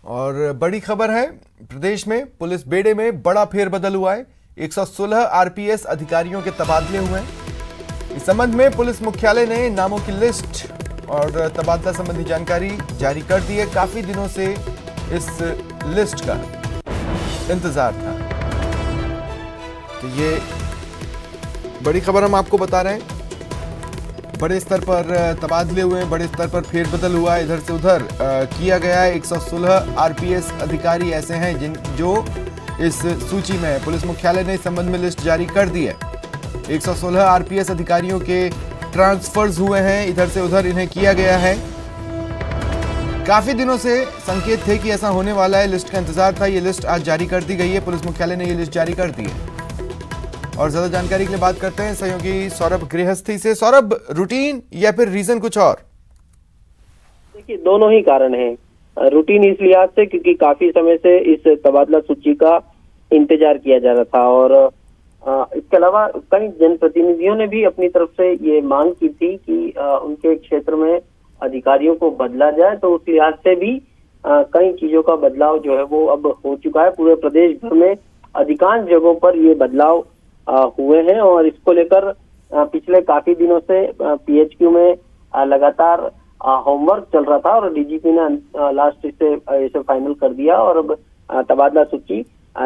और बड़ी खबर है, प्रदेश में पुलिस बेड़े में बड़ा फेरबदल हुआ है। 116 आरपीएस अधिकारियों के तबादले हुए हैं। इस संबंध में पुलिस मुख्यालय ने नामों की लिस्ट और तबादला संबंधी जानकारी जारी कर दी है। काफी दिनों से इस लिस्ट का इंतजार था। तो ये बड़ी खबर हम आपको बता रहे हैं। बड़े स्तर पर तबादले हुए, बड़े स्तर पर फेरबदल हुआ, इधर से उधर किया गया है। 116 आरपीएस अधिकारी ऐसे हैं जो इस सूची में है। पुलिस मुख्यालय ने इस संबंध में लिस्ट जारी कर दी है। 116 आरपीएस अधिकारियों के ट्रांसफर्स हुए हैं, इधर से उधर इन्हें किया गया है। काफी दिनों से संकेत थे कि ऐसा होने वाला है, लिस्ट का इंतजार था। ये लिस्ट आज जारी कर दी गई है, पुलिस मुख्यालय ने ये लिस्ट जारी कर दी है। और ज्यादा जानकारी के लिए बात करते हैं सहयोगी सौरभ गृहस्थी से। सौरभ, रूटीन या फिर रीजन कुछ और? देखिए, दोनों ही कारण हैं। रूटीन इस लिहाज से क्योंकि काफी समय से इस तबादला सूची का इंतजार किया जा रहा था और इसके अलावा कई जनप्रतिनिधियों ने भी अपनी तरफ से ये मांग की थी कि उनके क्षेत्र में अधिकारियों को बदला जाए। तो उस लिहाज से भी कई चीजों का बदलाव जो है वो अब हो चुका है। पूरे प्रदेश भर में अधिकांश जगहों पर ये बदलाव हुए हैं और इसको लेकर पिछले काफी दिनों से पीएचक्यू में लगातार होमवर्क चल रहा था और डीजीपी ने लास्ट इसे फाइनल कर दिया और अब तबादला सूची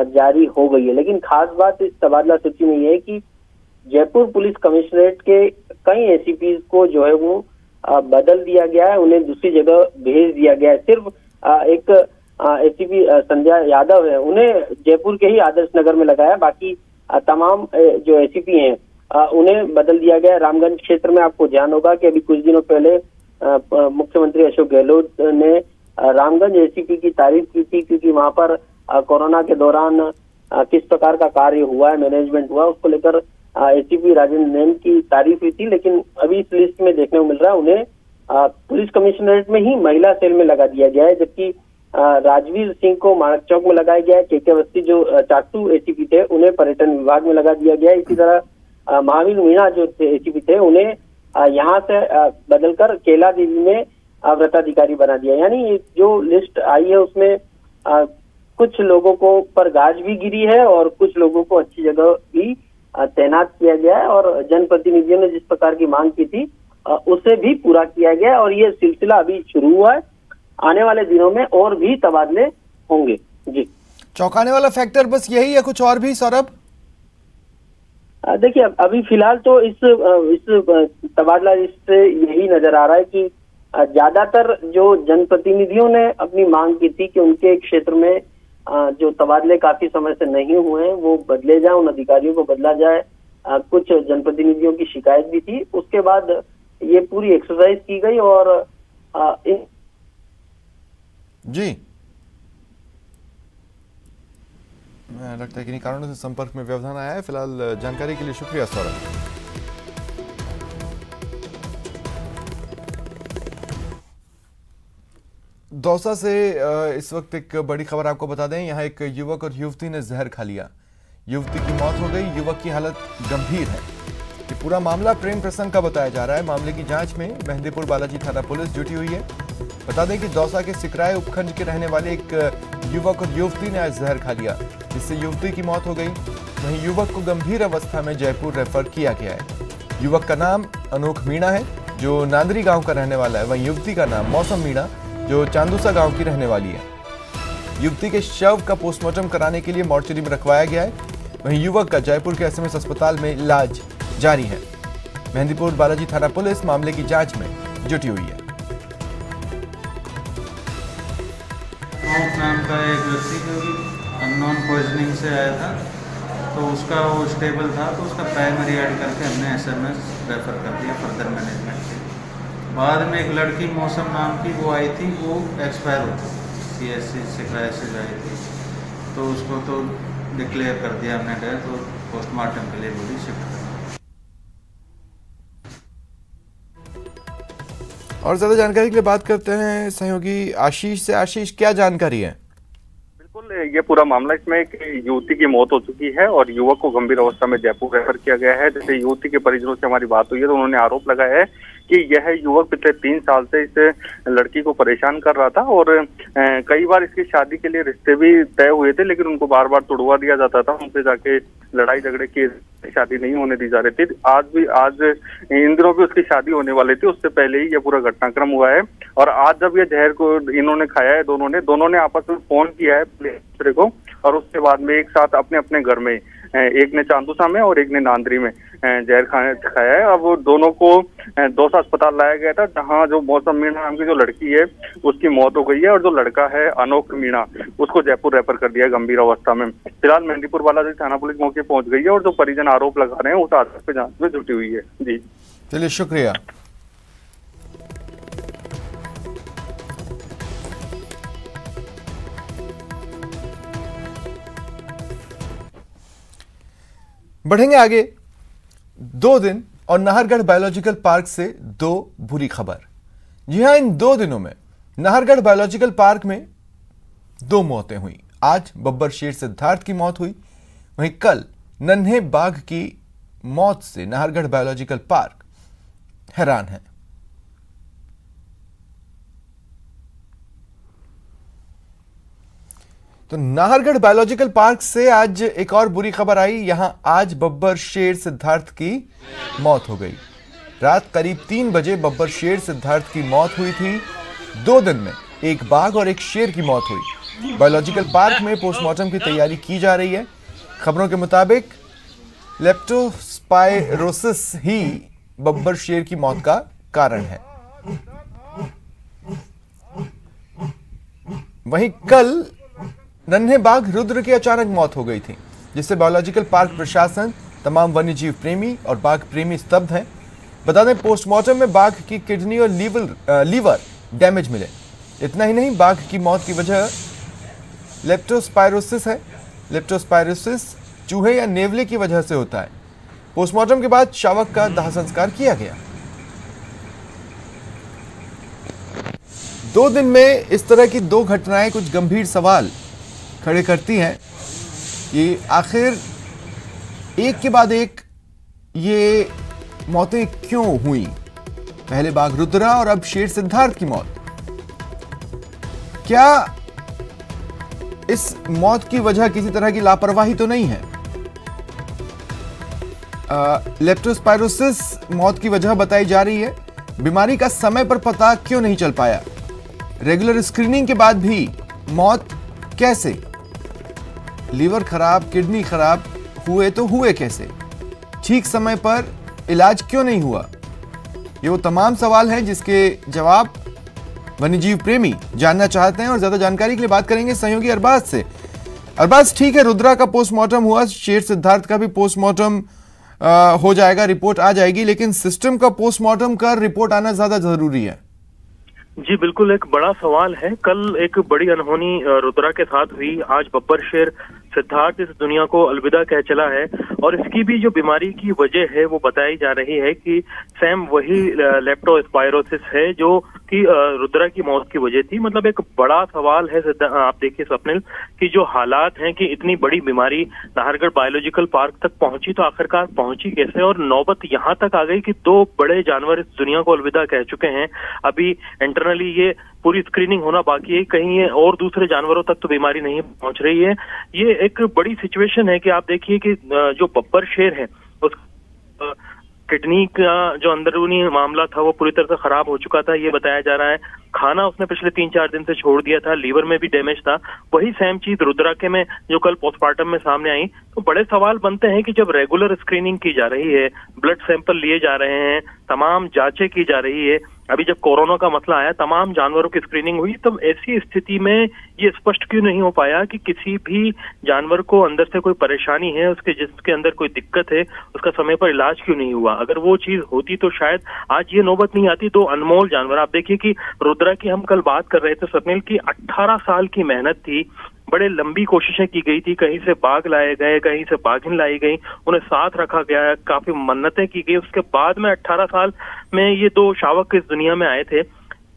जारी हो गई है। लेकिन खास बात इस तबादला सूची में यह है कि जयपुर पुलिस कमिश्नरेट के कई एसीपी को जो है वो बदल दिया गया है, उन्हें दूसरी जगह भेज दिया गया है। सिर्फ एक एसीपी संजय यादव है, उन्हें जयपुर के ही आदर्श नगर में लगाया। बाकी तमाम जो एसीपी हैं उन्हें बदल दिया गया है। रामगंज क्षेत्र में आपको ध्यान होगा कि अभी कुछ दिनों पहले मुख्यमंत्री अशोक गहलोत ने रामगंज एसीपी की तारीफ की थी क्योंकि वहां पर कोरोना के दौरान किस प्रकार का कार्य हुआ है, मैनेजमेंट हुआ, उसको लेकर एसीपी राजेंद्र नैन की तारीफ हुई थी। लेकिन अभी इस लिस्ट में देखने को मिल रहा है उन्हें पुलिस कमिश्नरेट में ही महिला सेल में लगा दिया गया है, जबकि राजवीर सिंह को माणक चौक में लगाया गया है। केके अवस्थी जो चाकसू एसीपी थे उन्हें पर्यटन विभाग में लगा दिया गया है। इसी तरह महावीर मीणा जो एसीपी थे उन्हें यहाँ से बदलकर केला देवी में व्रताधिकारी बना दिया। यानी जो लिस्ट आई है उसमें कुछ लोगों को पर गाज भी गिरी है और कुछ लोगों को अच्छी जगह भी तैनात किया गया है और जनप्रतिनिधियों ने जिस प्रकार की मांग की थी उसे भी पूरा किया गया और ये सिलसिला अभी शुरू हुआ है। आने वाले दिनों में और भी तबादले होंगे। जी, चौंकाने वाला फैक्टर बस यही है, कुछ और भी सौरभ? देखिए, अभी फिलहाल तो इस तबादला लिस्ट से यही नजर आ रहा है कि ज्यादातर जो जनप्रतिनिधियों ने अपनी मांग की थी कि उनके क्षेत्र में जो तबादले काफी समय से नहीं हुए हैं वो बदले जाए, उन अधिकारियों को बदला जाए। कुछ जनप्रतिनिधियों की शिकायत भी थी। उसके बाद ये पूरी एक्सरसाइज की गई और जी, लगता है कि इन्हीं कारणों से संपर्क में व्यवधान आया है। फिलहाल जानकारी के लिए शुक्रिया सौरभ। दौसा से इस वक्त एक बड़ी खबर आपको बता दें। यहाँ एक युवक और युवती ने जहर खा लिया, युवती की मौत हो गई, युवक की हालत गंभीर है। ये पूरा मामला प्रेम प्रसंग का बताया जा रहा है। मामले की जांच में मेहंदीपुर बालाजी थाना पुलिस जुटी हुई है। बता दें कि दौसा के सिकराय उपखंड के रहने वाले एक युवक और युवती ने आज जहर खा लिया, जिससे युवती की मौत हो गई। वहीं युवक को गंभीर अवस्था में जयपुर रेफर किया गया है। युवक का नाम अनोख मीणा है जो नांदरी गांव का रहने वाला है। वहीं युवती का नाम मौसम मीणा जो चांदूसा गांव की रहने वाली है। युवती के शव का पोस्टमार्टम कराने के लिए मोर्चरी में रखवाया गया है। वहीं युवक का जयपुर के एसएमएस अस्पताल में इलाज जारी है। मेहंदीपुर बालाजी थाना पुलिस मामले की जांच में जुटी हुई है। नाम का एक व्यक्ति जो कि अननोन पॉइजनिंग से आया था, तो उसका वो स्टेबल था, तो उसका प्राइमरी ऐड करके हमने एसएमएस रेफर कर दिया फर्दर मैनेजमेंट के। बाद में एक लड़की मौसम नाम की वो आई थी, वो एक्सपायर हो चुकी, सीएससी सिकराय से आई थी, तो उसको तो डिक्लेयर कर दिया हमने डेथ और पोस्टमार्टम के लिए बॉडी शिफ्ट कर। और ज्यादा जानकारी के लिए बात करते हैं सहयोगी आशीष से। आशीष, क्या जानकारी है? बिल्कुल, ये पूरा मामला, इसमें एक युवती की मौत हो चुकी है और युवक को गंभीर अवस्था में जयपुर रेफर किया गया है। जैसे युवती के परिजनों से हमारी बात हुई है तो उन्होंने आरोप लगाया है कि यह युवक पिछले 3 साल से इस लड़की को परेशान कर रहा था और कई बार इसकी शादी के लिए रिश्ते भी तय हुए थे, लेकिन उनको बार बार तुड़वा दिया जाता था। उनसे जाके लड़ाई झगड़े की शादी नहीं होने दी जा रही थी। आज इन दिनों भी उसकी शादी होने वाली थी, उससे पहले ही यह पूरा घटनाक्रम हुआ है। और आज जब ये जहर को इन्होंने खाया है, दोनों ने आपस में फोन किया है दूसरे को, और उसके बाद में एक साथ अपने अपने घर में, एक ने चांदूसा में और एक ने नांदरी में जहर खाया है। अब वो दोनों को दौसा अस्पताल लाया गया था, जहां जो मौसम मीणा नाम की जो लड़की है उसकी मौत हो गई है, और जो लड़का है अनोख मीणा उसको जयपुर रेफर कर दिया है गंभीर अवस्था में। फिलहाल मेहंदीपुर बालाजी थाना पुलिस मौके पहुंच गई है और जो परिजन आरोप लगा रहे हैं उस आरोप पे जांच में जुटी हुई है। जी चलिए, शुक्रिया। बढ़ेंगे आगे। 2 दिन और नाहरगढ़ बायोलॉजिकल पार्क से 2 बुरी खबर। जी हां, इन 2 दिनों में नाहरगढ़ बायोलॉजिकल पार्क में 2 मौतें हुई। आज बब्बर शेर सिद्धार्थ की मौत हुई, वहीं कल नन्हे बाघ की मौत से नाहरगढ़ बायोलॉजिकल पार्क हैरान है। तो नाहरगढ़ बायोलॉजिकल पार्क से आज एक और बुरी खबर आई। यहां आज बब्बर शेर सिद्धार्थ की मौत हो गई। रात करीब 3 बजे बब्बर शेर सिद्धार्थ की मौत हुई थी। 2 दिन में एक बाघ और एक शेर की मौत हुई। बायोलॉजिकल पार्क में पोस्टमार्टम की तैयारी की जा रही है। खबरों के मुताबिक लेप्टोस्पाइरोसिस ही बब्बर शेर की मौत का कारण है। वहीं कल नन्हे बाघ रुद्र की अचानक मौत हो गई थी, जिससे बायोलॉजिकल पार्क प्रशासन, तमाम वन्यजीव प्रेमी और बाघ प्रेमी स्तब्ध हैं। बता दें, पोस्टमार्टम में बाघ की किडनी और लीवर डैमेज मिले। इतना ही नहीं, बाघ की मौत की वजह लेप्टोस्पाइरोसिस है। लेप्टोस्पाइरोसिस चूहे या नेवले की वजह से होता है। पोस्टमार्टम के बाद शावक का दाह संस्कार किया गया। 2 दिन में इस तरह की 2 घटनाएं कुछ गंभीर सवाल खड़े करती हैं कि आखिर एक के बाद एक ये मौतें क्यों हुई। पहले बाघ रुद्रा और अब शेर सिद्धार्थ की मौत। क्या इस मौत की वजह किसी तरह की लापरवाही तो नहीं है? लेप्टोस्पाइरोसिस मौत की वजह बताई जा रही है। बीमारी का समय पर पता क्यों नहीं चल पाया? रेगुलर स्क्रीनिंग के बाद भी मौत कैसे? लीवर खराब, किडनी खराब हुए तो हुए कैसे? ठीक समय पर इलाज क्यों नहीं हुआ? ये वो तमाम सवाल हैं जिसके जवाब वन्यजीव प्रेमी जानना चाहते हैं। और ज्यादा जानकारी के लिए बात करेंगे सहयोगी अरबाज से। अरबाज, ठीक है, रुद्रा का पोस्टमार्टम हुआ, शेर सिद्धार्थ का भी पोस्टमार्टम हो जाएगा, रिपोर्ट आ जाएगी, लेकिन सिस्टम का पोस्टमार्टम कर रिपोर्ट आना ज्यादा जरूरी है। जी बिल्कुल, एक बड़ा सवाल है। कल एक बड़ी अनहोनी रुद्रा के साथ हुई, आज बब्बर शेर सिद्धार्थ इस दुनिया को अलविदा कह चला है। और इसकी भी जो बीमारी की वजह है वो बताई जा रही है कि सेम वही लेप्टोस्पाइरोसिस है जो कि रुद्रा की मौत की वजह थी। मतलब एक बड़ा सवाल है। आप देखिए स्वप्निल कि जो हालात हैं कि इतनी बड़ी बीमारी नाहरगढ़ बायोलॉजिकल पार्क तक पहुंची तो आखिरकार पहुंची कैसे, और नौबत यहां तक आ गई कि 2 बड़े जानवर इस दुनिया को अलविदा कह चुके हैं। अभी इंटरनली ये पूरी स्क्रीनिंग होना बाकी है, कहीं ये और दूसरे जानवरों तक तो बीमारी नहीं पहुंच रही है। ये एक बड़ी सिचुएशन है कि आप देखिए कि जो बब्बर शेर है उस किडनी का जो अंदरूनी मामला था वो पूरी तरह से खराब हो चुका था, ये बताया जा रहा है। खाना उसने पिछले 3-4 दिन से छोड़ दिया था, लीवर में भी डैमेज था। वही सेम चीज रुद्रा के में जो कल पोस्टमार्टम में सामने आई। तो बड़े सवाल बनते हैं कि जब रेगुलर स्क्रीनिंग की जा रही है, ब्लड सैंपल लिए जा रहे हैं, तमाम जांचें की जा रही है, अभी जब कोरोना का मसला आया तमाम जानवरों की स्क्रीनिंग हुई, तो ऐसी स्थिति में ये स्पष्ट क्यों नहीं हो पाया कि किसी भी जानवर को अंदर से कोई परेशानी है, उसके जिसके अंदर कोई दिक्कत है, उसका समय पर इलाज क्यों नहीं हुआ? अगर वो चीज होती तो शायद आज ये नौबत नहीं आती। 2 अनमोल जानवर, आप देखिए कि रुद्रा की हम कल बात कर रहे थे स्वप्निल की, 18 साल की मेहनत थी, बड़े लंबी कोशिशें की गई थी, कहीं से बाघ लाए गए, कहीं से बाघिन लाई गई, उन्हें साथ रखा गया, काफी मन्नतें की गई। उसके बाद में 18 साल में ये 2 शावक इस दुनिया में आए थे।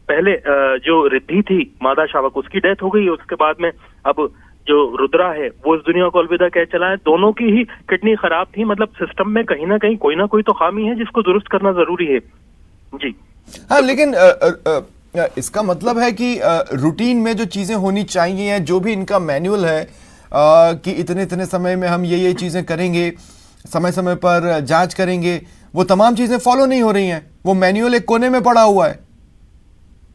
पहले जो रिद्धि थी मादा शावक, उसकी डेथ हो गई। उसके बाद में अब जो रुद्रा है वो इस दुनिया को अलविदा कह चला है। दोनों की ही किडनी खराब थी। मतलब सिस्टम में कहीं ना कहीं कोई ना कोई तो खामी है जिसको दुरुस्त करना जरूरी है। जी हाँ, लेकिन इसका मतलब है कि रूटीन में जो चीजें होनी चाहिए या जो भी इनका मैनुअल है कि इतने इतने समय में हम ये चीजें करेंगे, समय समय पर जांच करेंगे, वो तमाम चीजें फॉलो नहीं हो रही हैं। वो मैनुअल एक कोने में पड़ा हुआ है।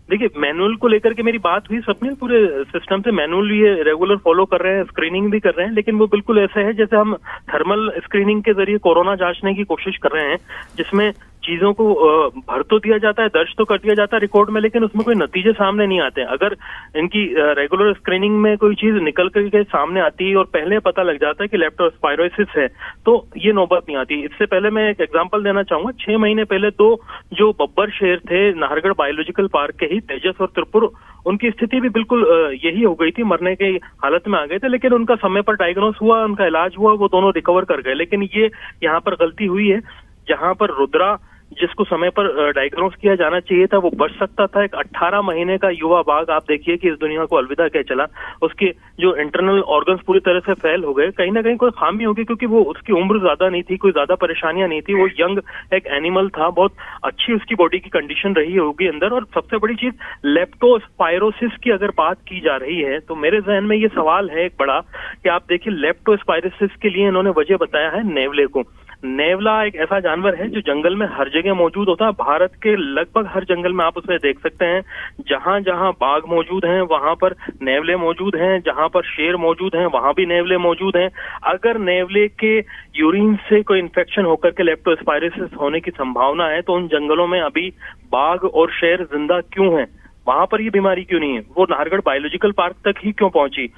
देखिए, मैनुअल को लेकर के मेरी बात हुई, सबने पूरे सिस्टम से मैनुअल ये रेगुलर फॉलो कर रहे हैं, स्क्रीनिंग भी कर रहे हैं, लेकिन वो बिल्कुल ऐसा है जैसे हम थर्मल स्क्रीनिंग के जरिए कोरोना जांचने की कोशिश कर रहे हैं, जिसमें चीजों को भर तो दिया जाता है, दर्ज तो कर दिया जाता है रिकॉर्ड में, लेकिन उसमें कोई नतीजे सामने नहीं आते। अगर इनकी रेगुलर स्क्रीनिंग में कोई चीज निकल करके सामने आती है और पहले पता लग जाता है कि लेप्टोस्पायरोसिस है, तो ये नौबत नहीं आती। इससे पहले मैं एक एग्जांपल देना चाहूंगा। 6 महीने पहले दो जो बब्बर शेर थे नाहरगढ़ बायोलॉजिकल पार्क के ही, तेजस और त्रिपुर, उनकी स्थिति भी बिल्कुल यही हो गई थी, मरने की हालत में आ गए थे, लेकिन उनका समय पर डायग्नोस हुआ, उनका इलाज हुआ, वो दोनों रिकवर कर गए। लेकिन ये यहाँ पर गलती हुई है, जहां पर रुद्रा जिसको समय पर डायग्नोस किया जाना चाहिए था वो बच सकता था। एक 18 महीने का युवा बाघ, आप देखिए कि इस दुनिया को अलविदा कह चला। उसके जो इंटरनल ऑर्गन्स पूरी तरह से फेल हो गए। कहीं ना कहीं कोई खामी होगी, क्योंकि वो उसकी उम्र ज्यादा नहीं थी, कोई ज्यादा परेशानियां नहीं थी, वो यंग एक एनिमल था, बहुत अच्छी उसकी बॉडी की कंडीशन रही होगी अंदर। और सबसे बड़ी चीज, लेप्टोस्पायरोसिस की अगर बात की जा रही है तो मेरे जहन में ये सवाल है एक बड़ा कि आप देखिए, लेप्टोस्पायरोसिस के लिए इन्होंने वजह बताया है नेवले को। नेवला एक ऐसा जानवर है जो जंगल में हर जगह मौजूद होता है। भारत के लगभग हर जंगल में आप उसे देख सकते हैं। जहां जहां बाघ मौजूद हैं वहां पर नेवले मौजूद हैं, जहां पर शेर मौजूद हैं वहां भी नेवले मौजूद हैं। अगर नेवले के यूरिन से कोई इन्फेक्शन होकर के लेप्टोस्पायरोसिस होने की संभावना है, तो उन जंगलों में अभी बाघ और शेर जिंदा क्यों हैं? वहां पर ये बीमारी क्यों नहीं है? वो नाहरगढ़ बायोलॉजिकल पार्क तक ही क्यों पहुंची?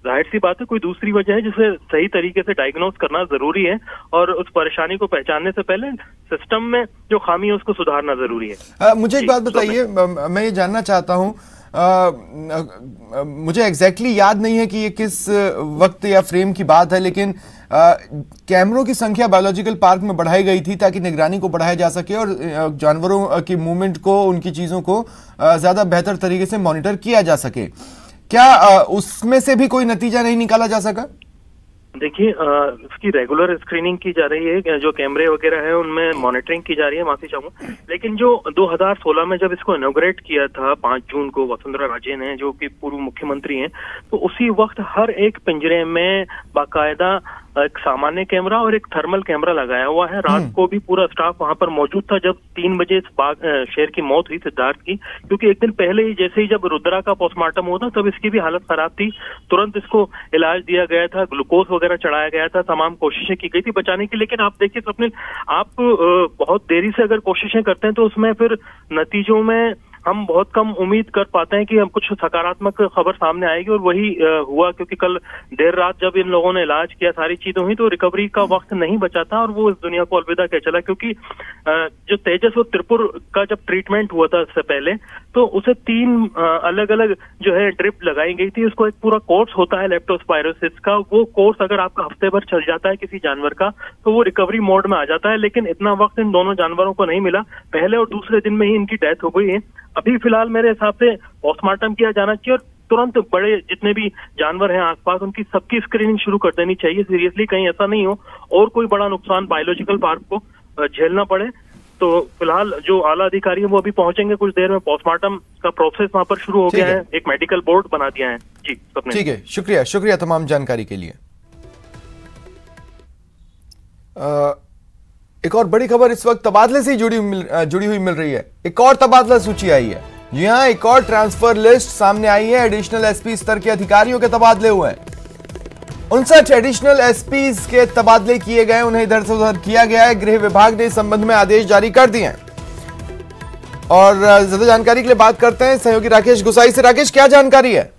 जाहिर सी बात है कोई दूसरी वजह है जिसे सही तरीके से डायग्नोस करना जरूरी है, और उस परेशानी को पहचानने से पहले सिस्टम में जो खामी है उसको सुधारना जरूरी है। मुझे एक बात बताइए, मैं ये जानना चाहता हूँ, मुझे एग्जैक्टली याद नहीं है कि ये किस वक्त या फ्रेम की बात है, लेकिन कैमरों की संख्या बायोलॉजिकल पार्क में बढ़ाई गई थी ताकि निगरानी को बढ़ाया जा सके और जानवरों की मूवमेंट को, उनकी चीजों को ज्यादा बेहतर तरीके से मॉनिटर किया जा सके। क्या उसमें से भी कोई नतीजा नहीं निकाला जा सका? देखिए, उसकी रेगुलर स्क्रीनिंग की जा रही है, जो कैमरे वगैरह है उनमें मॉनिटरिंग की जा रही है, माफी चाहूंगा। लेकिन जो 2016 में जब इसको इनॉग्रेट किया था 5 जून को वसुंधरा राजे ने, जो कि पूर्व मुख्यमंत्री हैं, तो उसी वक्त हर एक पिंजरे में बाकायदा एक सामान्य कैमरा और एक थर्मल कैमरा लगाया हुआ है। रात को भी पूरा स्टाफ वहां पर मौजूद था जब 3 बजे शेर की मौत हुई, सिद्धार्थ की, क्योंकि एक दिन पहले ही जैसे ही जब रुद्रा का पोस्टमार्टम हुआ था तब इसकी भी हालत खराब थी। तुरंत इसको इलाज दिया गया था, ग्लूकोज वगैरह चढ़ाया गया था, तमाम कोशिशें की गई थी बचाने की। लेकिन आप देखिए स्वप्निल, आप बहुत देरी से अगर कोशिशें करते हैं तो उसमें फिर नतीजों में हम बहुत कम उम्मीद कर पाते हैं कि हम कुछ सकारात्मक खबर सामने आएगी, और वही हुआ। क्योंकि कल देर रात जब इन लोगों ने इलाज किया, सारी चीजें हुई, तो रिकवरी का वक्त नहीं बचा था और वो इस दुनिया को अलविदा कह चला। क्योंकि जो तेजस और त्रिपुर का जब ट्रीटमेंट हुआ था इससे पहले, तो उसे 3 अलग अलग जो है ड्रिप लगाई गई थी। उसको एक पूरा कोर्स होता है लेप्टोस्पायरोसिस का, वो कोर्स अगर आपका हफ्ते भर चल जाता है किसी जानवर का तो वो रिकवरी मोड में आ जाता है। लेकिन इतना वक्त इन दोनों जानवरों को नहीं मिला, पहले और दूसरे दिन में ही इनकी डेथ हो गई है। अभी फिलहाल मेरे हिसाब से पोस्टमार्टम किया जाना चाहिए और तुरंत बड़े जितने भी जानवर हैं आसपास उनकी सबकी स्क्रीनिंग शुरू कर देनी चाहिए सीरियसली, कहीं ऐसा नहीं हो और कोई बड़ा नुकसान बायोलॉजिकल पार्क को झेलना पड़े। तो फिलहाल जो आला अधिकारी है वो अभी पहुंचेंगे कुछ देर में। पोस्टमार्टम का प्रोसेस वहां पर शुरू हो गया है, एक मेडिकल बोर्ड बना दिया है। जी ठीक है, शुक्रिया, शुक्रिया तमाम जानकारी के लिए। एक और बड़ी खबर इस वक्त तबादले से जुड़ी हुई मिल रही है। एक और तबादला सूची आई है। जी हां, एक और ट्रांसफर लिस्ट सामने आई है। एडिशनल एसपी स्तर के अधिकारियों के तबादले हुए हैं। 59 एडिशनल एसपी के तबादले किए गए, उन्हें इधर से उधर किया गया है। गृह विभाग ने इस संबंध में आदेश जारी कर दिए हैं। और ज्यादा जानकारी के लिए बात करते हैं सहयोगी राकेश गुसाई से। राकेश, क्या जानकारी है?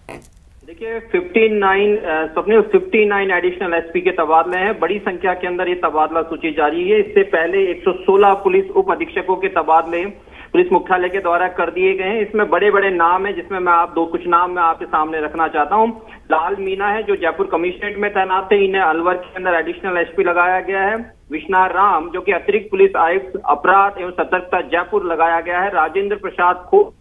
देखिए 59 एडिशनल एसपी के तबादले हैं। बड़ी संख्या के अंदर ये तबादला सूची जारी है। इससे पहले 116 पुलिस उप अधीक्षकों के तबादले पुलिस मुख्यालय के द्वारा कर दिए गए हैं। इसमें बड़े बड़े नाम हैं, जिसमें मैं कुछ नाम मैं आपके सामने रखना चाहता हूं। लाल मीना है जो जयपुर कमिश्नरेट में तैनात थे, इन्हें अलवर के अंदर एडिशनल एसपी लगाया गया है। विश्वनाथ राम जो कि अतिरिक्त पुलिस आयुक्त अपराध एवं सतर्कता जयपुर लगाया गया है। राजेंद्र प्रसाद खोत,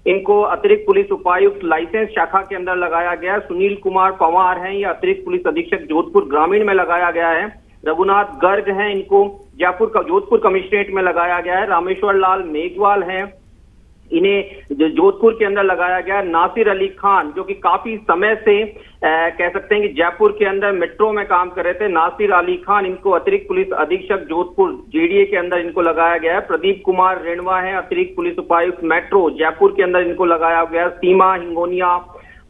इनको अतिरिक्त पुलिस उपायुक्त लाइसेंस शाखा के अंदर लगाया गया है। सुनील कुमार पवार हैं, ये अतिरिक्त पुलिस अधीक्षक जोधपुर ग्रामीण में लगाया गया है। रघुनाथ गर्ग हैं, इनको जोधपुर कमिश्नरेट में लगाया गया है। रामेश्वर लाल मेघवाल हैं, इन्हें जोधपुर के अंदर लगाया गया है। नासिर अली खान, जो कि काफी समय से कह सकते हैं कि जयपुर के अंदर मेट्रो में काम कर रहे थे, नासिर अली खान, इनको अतिरिक्त पुलिस अधीक्षक जोधपुर जेडीए के अंदर इनको लगाया गया है। प्रदीप कुमार रेणवा है, अतिरिक्त पुलिस उपायुक्त मेट्रो जयपुर के अंदर इनको लगाया गया है। सीमा हिंगोनिया,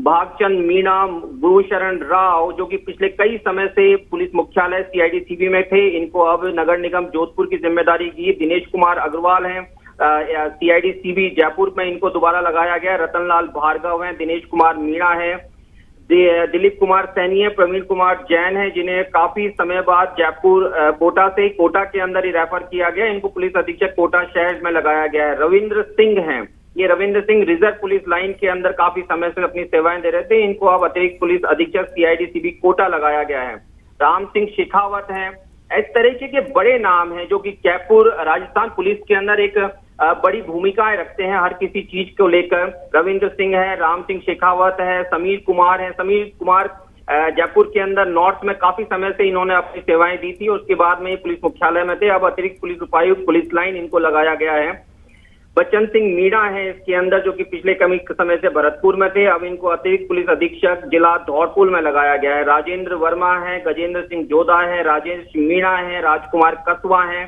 भागचंद मीणा, गुरुशरण राव, जो कि पिछले कई समय से पुलिस मुख्यालय सीआईडी सीबी में थे, इनको अब नगर निगम जोधपुर की जिम्मेदारी दी। दिनेश कुमार अग्रवाल हैं, सीआईडी सीबी जयपुर में इनको दोबारा लगाया गया। रतनलाल भार्गव हैं, दिनेश कुमार मीणा है, दिलीप कुमार सैनी है, प्रवीण कुमार जैन है, जिन्हें काफी समय बाद जयपुर कोटा के अंदर ही रेफर किया गया। इनको पुलिस अधीक्षक कोटा शहर में लगाया गया है। रविंद्र सिंह हैं, ये Ravindra Singh reserve police line के अंदर काफी समय से अपनी सेवाएं दे रहे थे, इनको अब अतिरिक्त पुलिस अधीक्षक सीआईडी सीबी कोटा लगाया गया है। राम सिंह शेखावत हैं। इस तरीके के बड़े नाम हैं जो कि जयपुर राजस्थान पुलिस के अंदर एक बड़ी भूमिकाएं रखते हैं हर किसी चीज को लेकर। रविंद्र सिंह है, राम सिंह शेखावत है, समीर कुमार है। समीर कुमार जयपुर के अंदर नॉर्थ में काफी समय से इन्होंने अपनी सेवाएं दी थी, उसके बाद में ये पुलिस मुख्यालय में थे, अब अतिरिक्त पुलिस उपायुक्त पुलिस लाइन इनको लगाया गया है। बच्चन सिंह मीणा है इसके अंदर, जो कि पिछले कई समय से भरतपुर में थे, अब इनको अतिरिक्त पुलिस अधीक्षक जिला धौलपुर में लगाया गया है। राजेंद्र वर्मा है, गजेंद्र सिंह जोधा है, राजेश मीणा है, राजकुमार कसवा है।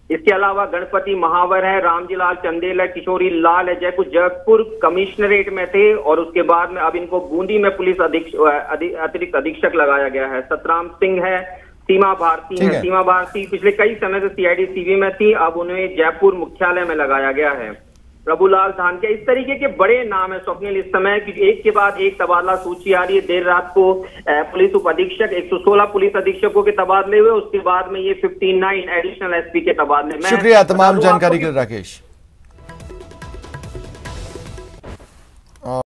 इसके अलावा गणपति महावर है, रामजीलाल चंदेल है, किशोरी लाल है, जयपुर कमिश्नरेट में थे और उसके बाद में अब इनको बूंदी में पुलिस अतिरिक्त अधीक्षक लगाया गया है। सतराम सिंह है, सीमा भारती है, सीमा भारती पिछले कई समय से सीआईडी सीबी में थी, अब उन्हें जयपुर मुख्यालय में लगाया गया है। प्रभुलाल धानकिया, इस तरीके के बड़े नाम है स्वप्निल इस समय की एक के बाद एक तबादला सूची आ रही है। देर रात को पुलिस उप अधीक्षक 116 पुलिस अधीक्षकों के तबादले हुए, उसके बाद में ये 59 एडिशनल एसपी के तबादले। शुक्रिया तमाम जानकारी के लिए राकेश।